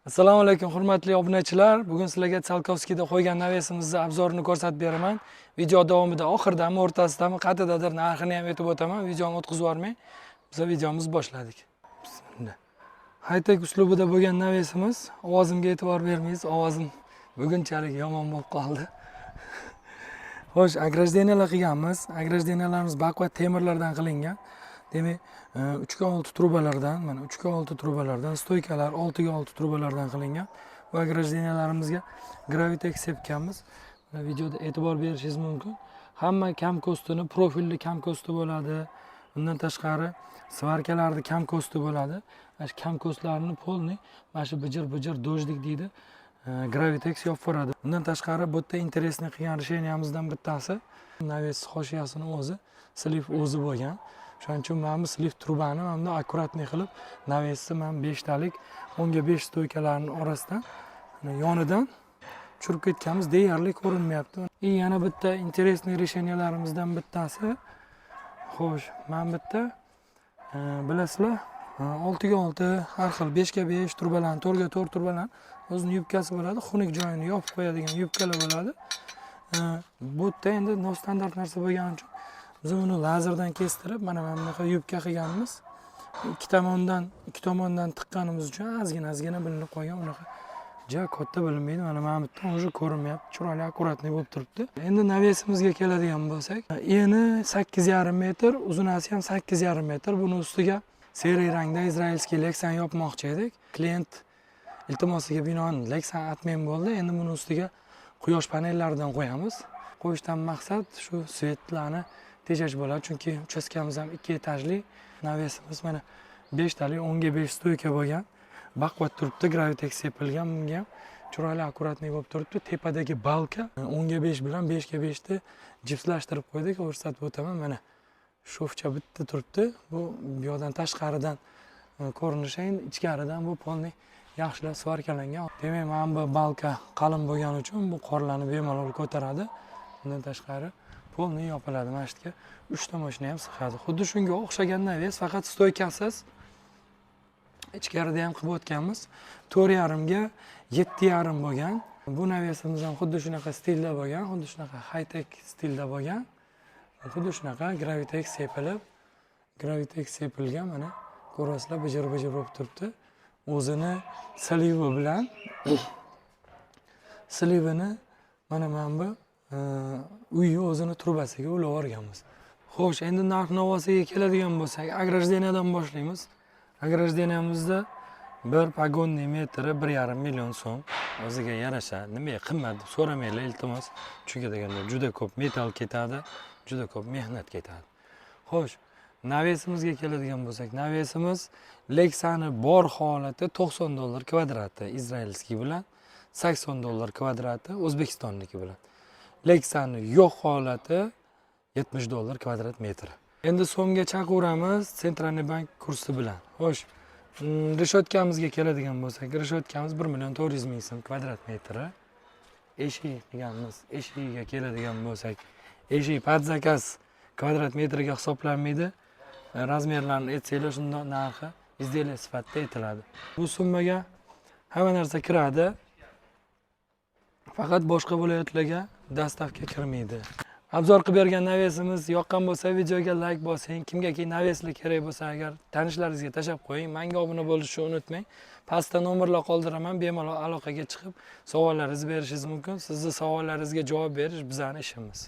Assalomu alaykum hurmatli obunachilar. Bugun sizlarga Tsiolkovskiyda qo'ygan navesimizni obzorini ko'rsatib beraman. Video davomida oxiridami, o'rtasidami, qayerdadir narxini ham aytib o'taman. Videoni o'tkazib yubormang. Biz videomizni boshladik. Bismillah. High-tech uslubida bo'lgan navesimiz. Ovozimga e'tibor bermaysiz. Ovozim bugunchalik yomon bo'lib qoldi. Xo'sh, ограждениyalar qilganmiz. Ограждениyalarimiz baquvvat temirlardan qilingan. Demak, 3x6 trubalardan, mana 3x6 trubalardan, stoykalar 6x6 trubalardan qilingan. Bu ограждениялаrimizga Gravitex sepganmiz. Mana videoda e'tibor berishingiz mumkin. Hamma kam ko'stini, profilli kam ko'sti bo'ladi. Undan tashqari svarkalarni kam ko'sti bo'ladi. Mana shu kam ko'stlarni polni, mana shu bijir dojdik deydi. Gravitex yopib beradi. Undan tashqari bu yerda interesni qilgan решениямizdan bittasi naves hoshiyasini o'zi, slif o'zi bo'lgan. Shuning uchun mana bu slif trubani mana bunday akkuratni qilib, navesni mana 5 talik 10 ga 5 stoykalarning orasidan yonidan tushirib ketganmiz, deyarli ko'rinmayapti. Yana bitta interesniy решениялаrimizdan bittasi. Xo'sh, mana bitta bilasizlar, 6 ga 6, har xil 5 ga 5 trubalarni, 4 ga 4 trubalarni o'zining yubkasi bo'ladi. Xunuk joyini yopib qo'yadigan yubkalar bo'ladi. Bu yerda endi nostandart narsa bo'lgani uchun biz uni lazerdan kestirib, mana bunaqa yubka qilganmiz. Ikki tomondan tiqqanimiz uchun ozgina bilinib qolgan, unaqa juda katta bilinmaydi. Mana bu yerdan уже ko'rinmayapti. Chiroyli akkuratni bo'lib turibdi. Endi navesimizga keladigan bo'lsak, eni 8,5 metr, uzunasi ham 8,5 metr. Buni ustiga seriy rangda izraelskiy Lexan yopmoqchi edik. Klient iltimosiga binoan Lexan atmen bo'ldi. Endi buni ustiga quyosh panellaridan qo'yamiz. Qo'yishdan maqsad shu svetlarni tejash bo'ladi, chunki uchastkamiz ham 2 etajli. Navesimiz mana 5 talik 10 ga 5 stoyka bo'lgan. Baquvvat turibdi, Gravitex sepilgan bunga. Chiroyli akkuratni bo'lib turibdi. Tepadagi balka 10 ga 5 bilan 5 ga 5 ni jipslashtirib qo'ydik. Ko'rsatib o'taman. Mana shofcha bitta turibdi. Bu yoqdan tashqaridan ko'rinishi, endi ichkaridan bu polni yaxshilab svarkalangan. Demak, mana bu balka qalin bo'lgani uchun bu qorlarni bemalol ko'taradi. Undan tashqari polni yopiladi. Mana shu yerga 3 ta mashina ham sig'adi. Xuddi shunga o'xshagan naves, faqat stoykasiz. Ichkarida ham qilib o'tganmiz. 4,5 ga 7,5 bo'lgan. Bu navesimiz ham xuddi shunaqa stilda bo'lgan, xuddi shunaqa high-tech stilda bo'lgan. Xuddi shunaqa Gravitex sepilgan, mana ko'rasizlar, bijir bo'lib turibdi. O'zini slivi bilan slivini mana bu uyni o'zini trubasiga ulab olganmiz. Xo'sh, endi narx-navosiga keladigan bo'lsak, ограждениyadan boshlaymiz. Ограждениямizda bir pagonniy metri 1,5 million so'm. O'ziga yarasha, nimaga qimmat deb so'ramanglar, iltimos. Chunki deganda juda ko'p metal ketadi, juda ko'p mehnat ketadi. Xo'sh, navesimizga keladigan bo'lsak, navesimiz Lexani bor holati $90 kvadrati izraelskiy bilan, $80 kvadrati o'zbekistonniki bilan. Lexani yo'q holati $70 kvadrat metri. Endi so'mga chaqiveramiz Centralniy bank kursi bilan. Xo'sh, reshotkamizga keladigan bo'lsak, reshotkamiz 1,400,000 so'm kvadrat metri. Eshik qilganmiz. Eshigiga keladigan bo'lsak, eshik под zakaz kvadrat metriga hisoblanmaydi. Razmerlarni aytsanglar, shundoq narxi izdelak sifatida aytiladi. Bu summaga hamma narsa kiradi. Faqat boshqa viloyatlarga dastavka kirmaydi. Obzor qilib bergan navesimiz yoqqan bo'lsa, videoga like bosing. Kimgaki naveslar kerak bo'lsa, agar tanishlaringizga tashab qo'ying. Menga obuna bo'lishni unutmang. Pastda nomerlar qoldiraman, bemalol aloqaga chiqib savollaringizni berishingiz mumkin. Sizning savollaringizga javob berish bizning ishimiz.